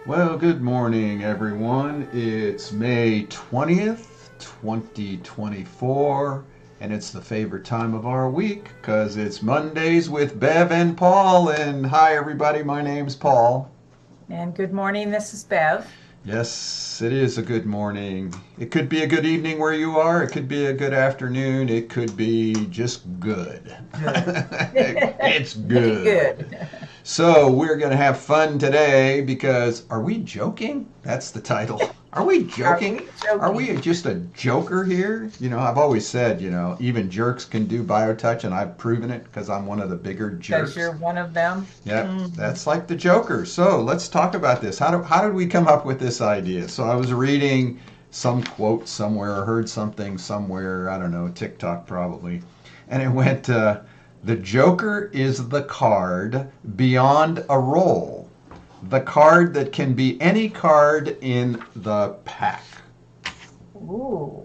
Well, good morning, everyone. It's May 20th, 2024, and it's the favorite time of our week because it's Mondays with Bev and Paul. And hi, everybody, my name's Paul. And good morning, this is Bev. Yes, it is a good morning. It could be a good evening where you are, it could be a good afternoon, it could be just good. Good. It's Make it good. good. So we're going to have fun today because are we joking? That's the title. Are we Are joking? we Are we joking? just a joker here? I've always said, even jerks can do biotouch, and I've proven it because I'm one of the bigger Because jerks. you're one of them. Yep, Mhm. that's like the Joker. So let's talk about this. How did we come up with this idea? So I was reading some quote somewhere or heard something somewhere, I don't know, TikTok probably, and it went, the Joker is the card beyond a roll, the card that can be any card in the pack. Ooh,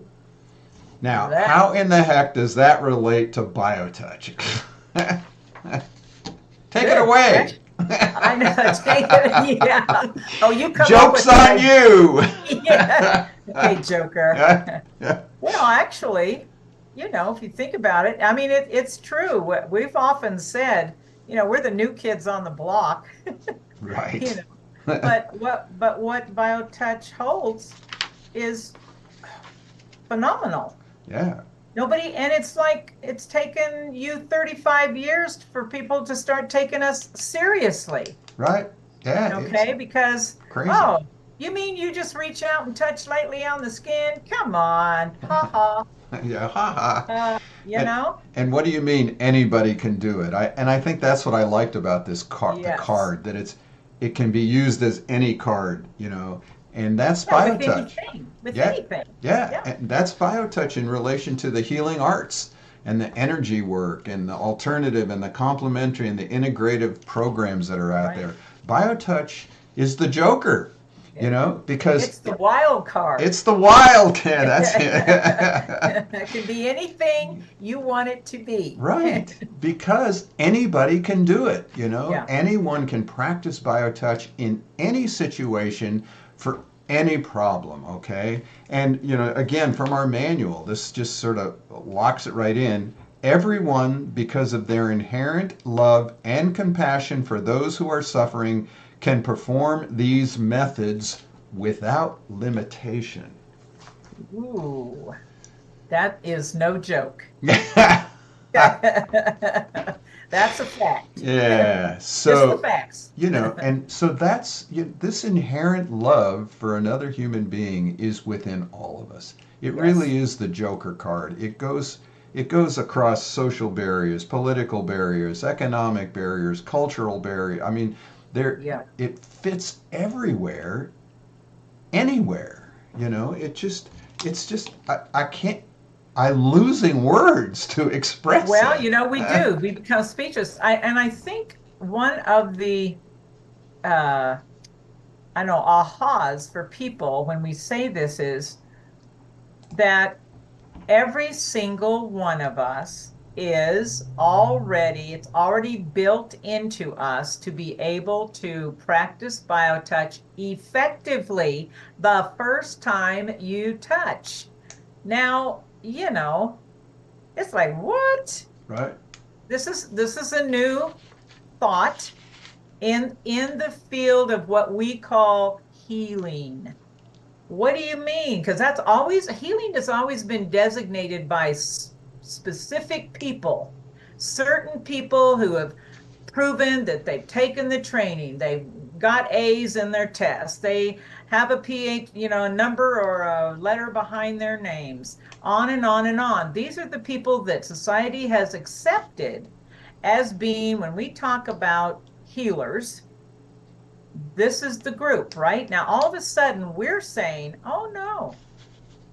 Now, that how in the heck does that relate to biotouch? Take it good away. question. I know. Take it. Yeah. Oh, you come up Joke's with the on idea. you. Yeah. Okay, Joker. Yeah, yeah, Well, actually, if you think about it, I mean, it's true. We've often said, we're the new kids on the block, you right. know. But what BioTouch holds is phenomenal. Yeah, Nobody, and it's like it's taken you 35 years for people to start taking us seriously, right. Yeah, it's okay? Because, crazy. oh, you mean you just reach out and touch lightly on the skin? Come on, ha ha. Yeah, haha. You And know? and what do you mean anybody can do it? I think that's what I liked about this card, the Yes. card, that it can be used as any card, and that's Yeah, with BioTouch. anything, with Yeah, anything. yeah, Yeah, and that's BioTouch in relation to the healing arts and the energy work and the alternative and the complementary and the integrative programs that are out right. there. BioTouch is the joker, It, because it's the wild card. it's the wild cat. That's it. It can be anything you want it to be. Right, because anybody can do it, Yeah, Anyone can practice BioTouch in any situation for any problem, okay? And, again, from our manual, this just sort of locks it right in. Everyone, because of their inherent love and compassion for those who are suffering, can perform these methods without limitation. ooh, that is no joke. Yeah, That's a fact. Just the so facts. and so this inherent love for another human being is within all of us. It Yes. really is the Joker card. It goes across social barriers, political barriers, economic barriers, cultural barriers. I mean, there Yeah. it fits everywhere, anywhere. I can't. I'm losing words to express Well, it. we do. We become speechless. I think one of the uh I know ahas for people when we say this is that every single one of us it's already built into us to be able to practice biotouch effectively the first time you touch. Now, it's like, what? Right. This is a new thought in the field of what we call healing. What do you mean? Because that's always healing has always been designated by specific people, certain people who have proven that they've taken the training, they've got A's in their tests, they have a PH, a number or a letter behind their names, on and on and on. These are the people that society has accepted as being, when we talk about healers, this is the group, right? Now, all of a sudden, we're saying, oh no,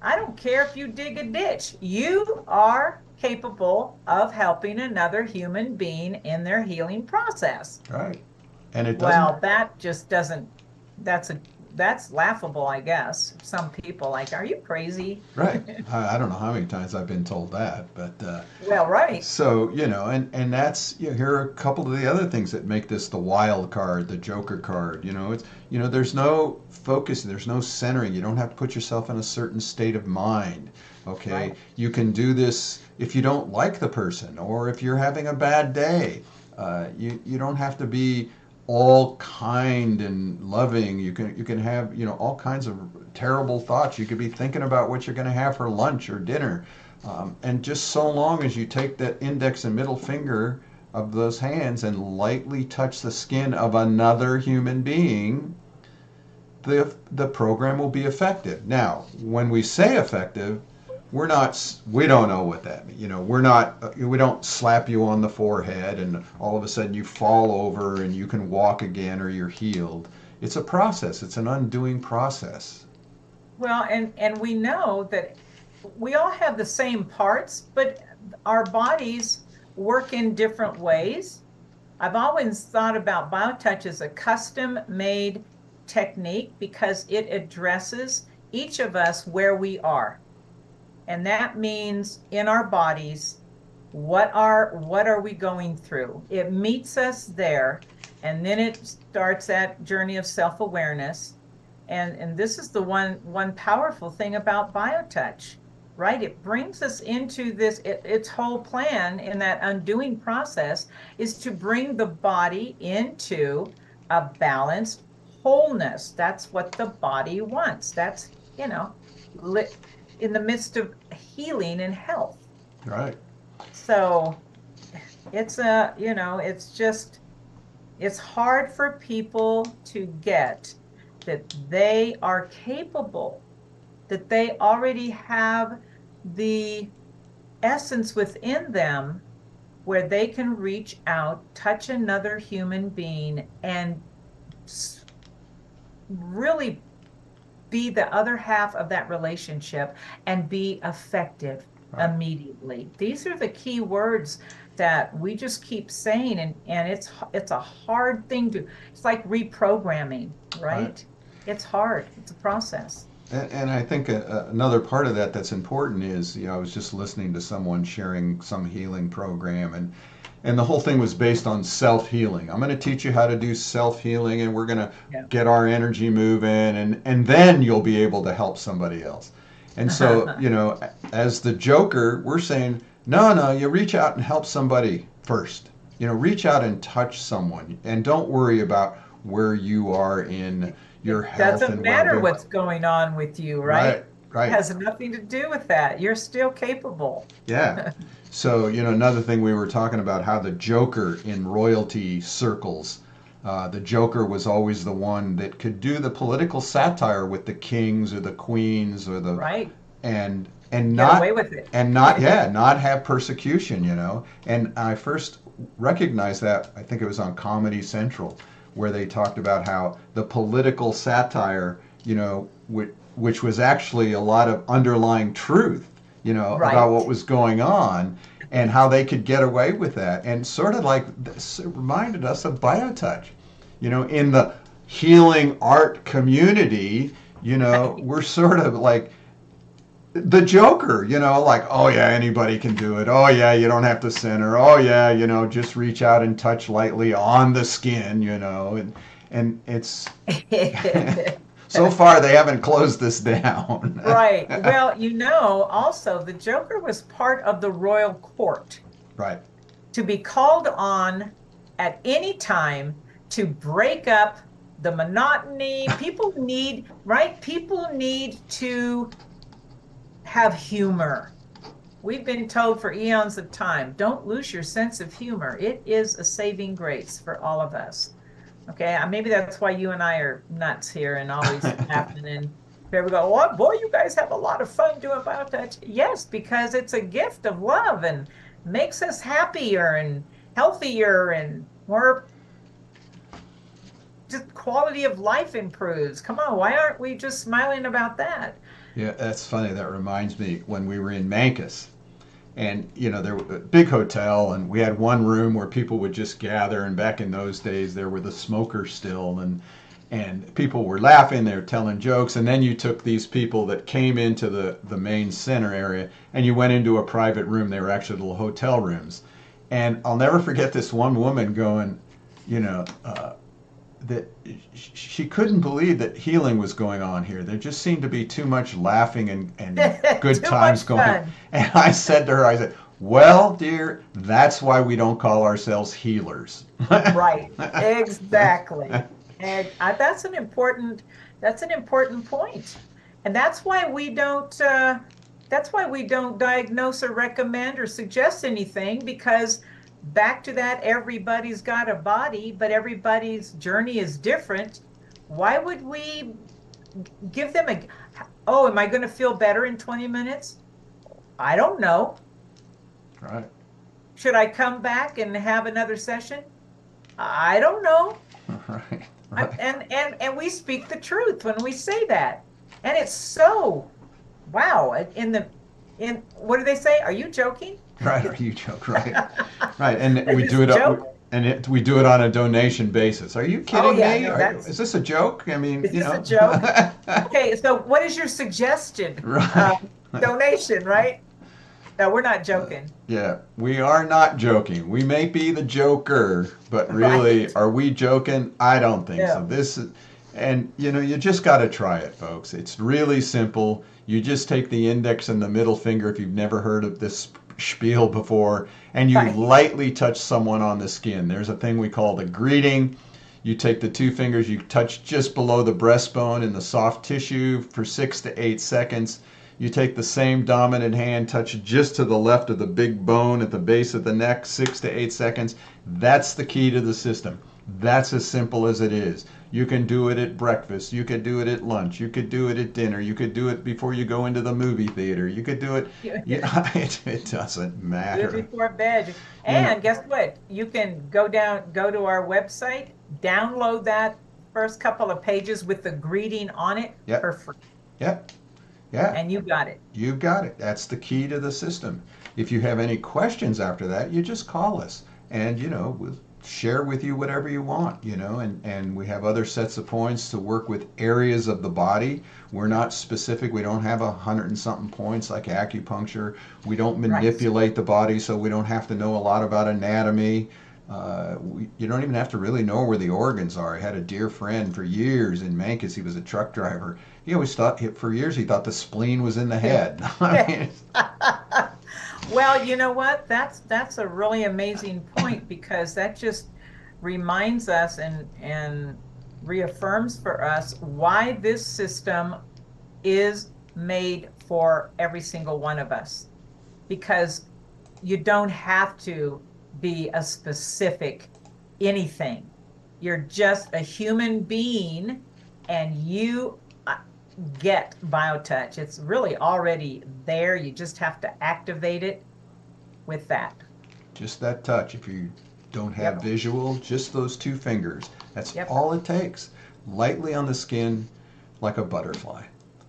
I don't care if you dig a ditch. You are capable of helping another human being in their healing process. Right. And it doesn't. Well, that just doesn't, that's a, that's laughable, I guess. Some people like, are you crazy? Right. I don't know how many times I've been told that, but Well, right. so and that's here are a couple of the other things that make this the wild card, the Joker card. It's there's no focus, there's no centering. You don't have to put yourself in a certain state of mind. Okay, Right. you can do this if you don't like the person or if you're having a bad day. You don't have to be all kind and loving. You can have all kinds of terrible thoughts. You could be thinking about what you're going to have for lunch or dinner, and just so long as you take that index and middle finger of those hands and lightly touch the skin of another human being, the program will be effective. Now, when we say effective, we don't know what that means. We don't slap you on the forehead and all of a sudden you fall over and you can walk again or you're healed. It's a process. It's an undoing process. Well, and we know that we all have the same parts, but our bodies work in different ways. I've always thought about BioTouch as a custom-made technique because it addresses each of us where we are. And that means in our bodies, what are we going through? It meets us there, and then it starts that journey of self-awareness. And this is the one powerful thing about BioTouch, right? It brings us into this, its whole plan in that undoing process is to bring the body into a balanced wholeness. That's what the body wants. That's, in the midst of healing and health. Right. So it's hard for people to get that they are capable, that they already have the essence within them where they can reach out, touch another human being, and really be the other half of that relationship and be effective immediately. These are the key words that we just keep saying, and it's a hard thing it's like reprogramming, right? It's hard. It's a process. And I think another part of that that's important is, I was just listening to someone sharing some healing program, and the whole thing was based on self-healing. I'm going to teach you how to do self-healing, and we're going to get our energy moving, and then you'll be able to help somebody else. And so, as the Joker, we're saying, no, you reach out and help somebody first. Reach out and touch someone, and don't worry about where you are in your health. Doesn't matter what's going on with you, right? Right. It has nothing to do with that. You're still capable. Yeah. So, another thing we were talking about, how the Joker in royalty circles, the Joker was always the one that could do the political satire with the kings or the queens or the right, and get not away with it, and not not have persecution. And I first recognized that, I think it was on Comedy Central, where they talked about how the political satire, which was actually a lot of underlying truth, about what was going on and how they could get away with that. And sort of like this, it reminded us of BioTouch. In the healing art community, we're sort of like the Joker, like, oh yeah, anybody can do it. Oh yeah, you don't have to center. Oh yeah, just reach out and touch lightly on the skin, and it's so far they haven't closed this down. Right. Well, also the Joker was part of the royal court. Right. To be called on at any time to break up the monotony. People need to have humor. We've been told for eons of time, don't lose your sense of humor. It is a saving grace for all of us. Okay, maybe that's why you and I are nuts here and always laughing. And here we go, oh boy, you guys have a lot of fun doing BioTouch. Yes, because it's a gift of love and makes us happier and healthier and more, just quality of life improves. Come on, why aren't we just smiling about that? Yeah, that's funny. That reminds me when we were in Mancus, and there was a big hotel, and we had one room where people would just gather. And back in those days, there were the smokers still, and people were laughing, they were telling jokes, and then you took these people that came into the main center area and you went into a private room. They were actually little hotel rooms. And I'll never forget this one woman going, you know, that she couldn't believe that healing was going on here. There just seemed to be too much laughing and good Too times much going. fun. And I said to her, I said, well, dear, that's why we don't call ourselves healers. Right, exactly. And that's an important point. And that's why we don't diagnose or recommend or suggest anything, because back to that, everybody's got a body, but everybody's journey is different. Why would we give them oh, am I going to feel better in 20 minutes? I don't know. Right. Should I come back and have another session? I don't know. Right. I- Right. and we speak the truth when we say that. And it's so, wow, in what do they say? Are you joking? Right. Are you joke? Right. Right. And Is we this do a it. joke? We do it on a donation basis. Are you Oh kidding yeah, me? no, Is this a joke? I mean, is you this a know. joke? Okay, so what is your suggested Right. donation, right? No, we're not joking. Yeah, we are not joking. We may be the joker, but really, Right. are we joking? I don't think so. No. This is, and you know, you just got to try it, folks. It's really simple. You just take the index and the middle finger, if you've never heard of this spiel before, and you Right. lightly touch someone on the skin. There's a thing we call the greeting. You take the two fingers, you touch just below the breastbone in the soft tissue for 6 to 8 seconds. You take the same dominant hand, touch just to the left of the big bone at the base of the neck, 6 to 8 seconds. That's the key to the system. That's as simple as it is. You can do it at breakfast. You could do it at lunch. You could do it at dinner. You could do it before you go into the movie theater. You could do it. Yeah, it doesn't Do it matter. before bed. You know, And guess what? You can go to our website, download that first couple of pages with the greeting on it for yep, free. yep, yeah. And you got it. You got it. That's the key to the system. If you have any questions after that, you just call us and, you know, we'll share with you whatever you want, you know, and we have other sets of points to work with areas of the body. We're not specific. We don't have 100 and something points like acupuncture. We don't Right. manipulate the body, so we don't have to know a lot about anatomy. You don't even have to really know where the organs are. I had a dear friend for years in Mancus. He was a truck driver. He always thought, for years, he thought the spleen was in the head. I mean, Well, you know what? That's a really amazing point, because that just reminds us and reaffirms for us why this system is made for every single one of us. Because you don't have to be a specific anything. You're just a human being, and you get BioTouch. It's really already there. You just have to activate it with that. just that touch. If you don't have Yep. visual, just those two fingers. That's Yep. all it takes. Lightly on the skin, like a butterfly.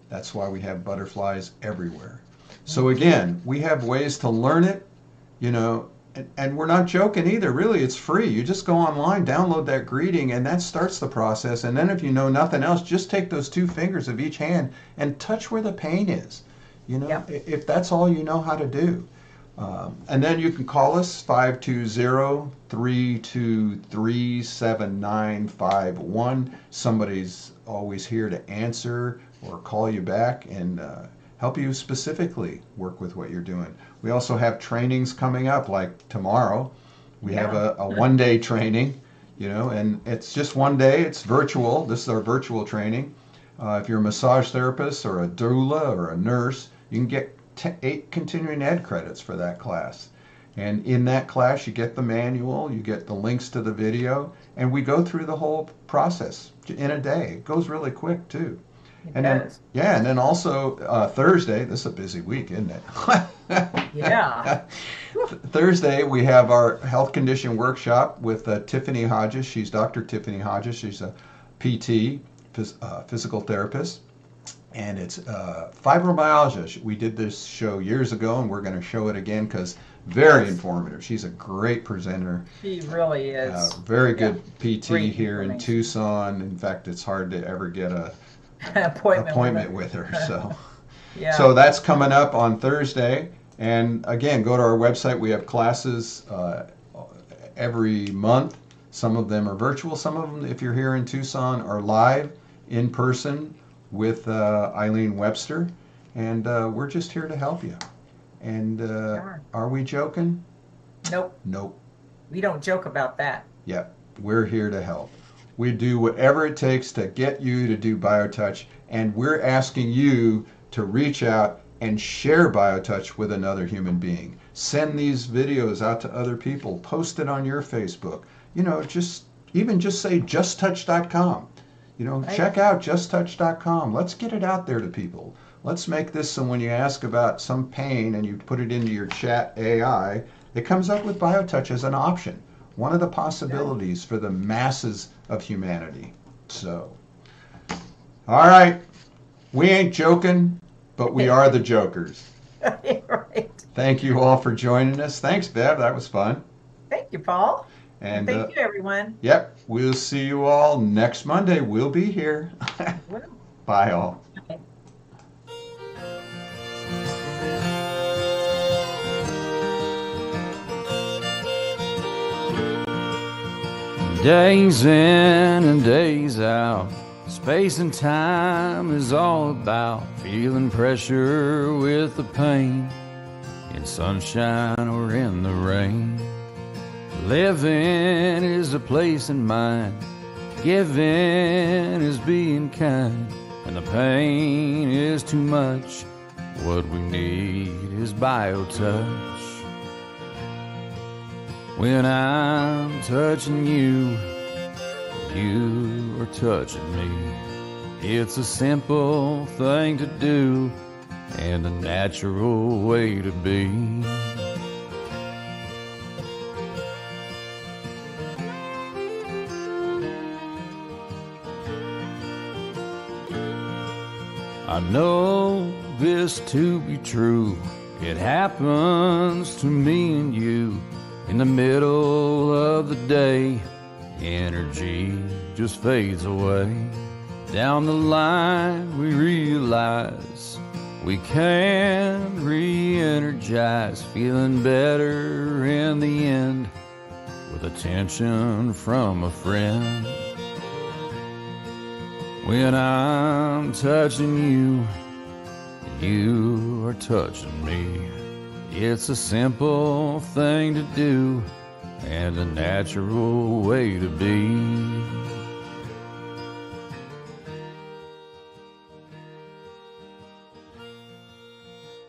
That's why we have butterflies everywhere. So again, we have ways to learn it, you know, and we're not joking either. Really, it's free. You just go online, download that greeting, and that starts the process. And then if you know nothing else, just take those two fingers of each hand and touch where the pain is. You know, Yep. if that's all you know how to do. And then you can call us 520-323-7951. Somebody's always here to answer or call you back and help you specifically work with what you're doing. We also have trainings coming up, like tomorrow. We have Yeah. a one-day training, you know, and it's just one day. It's virtual. This is our virtual training. If you're a massage therapist or a doula or a nurse, you can get 8 continuing ed credits for that class. And in that class, you get the manual, you get the links to the video, and we go through the whole process in a day. It goes really quick, too. It And then, does. yeah, and then also Thursday, this is a busy week, isn't it? Yeah. Thursday, we have our health condition workshop with Tiffany Hodges. She's Dr. Tiffany Hodges. She's a PT, physical therapist. and it's fibromyalgia. We did this show years ago, and we're going to show it again because very informative. She's a great presenter. She really is. Very good PT Great here in information. Tucson. In fact, it's hard to ever get a Appointment with her. So, Yeah. so that's coming up on Thursday. And again, go to our website. We have classes every month. Some of them are virtual. Some of them, if you're here in Tucson, are live in person with Eileen Webster. And we're just here to help you. And Sure. are we joking? Nope. Nope. We don't joke about that. Yep. We're here to help. We do whatever it takes to get you to do BioTouch. And we're asking you to reach out and share BioTouch with another human being. Send these videos out to other people. Post it on your Facebook. You know, just say justtouch.com. You know, Right. check out justtouch.com. Let's get it out there to people. Let's make this so when you ask about some pain and you put it into your chat AI, it comes up with BioTouch as an option. One of the possibilities for the masses of humanity. So, all right. We ain't joking, but we are the jokers. Right. Thank you all for joining us. Thanks, Bev. That was fun. Thank you, Paul. And Thank you, everyone. Yep, we'll see you all next Monday. We'll be here. Well, Bye, all. bye. Days in and days out, space and time is all about feeling pressure with the pain, in sunshine or in the rain. Living is a place in mind, giving is being kind, and the pain is too much. What we need is BioTouch. When I'm touching you, you are touching me. It's a simple thing to do and a natural way to be. I know this to be true. It happens to me and you. In the middle of the day, energy just fades away. Down the line we realize we can re-energize, feeling better in the end with attention from a friend. When I'm touching you, you are touching me. It's a simple thing to do and a natural way to be.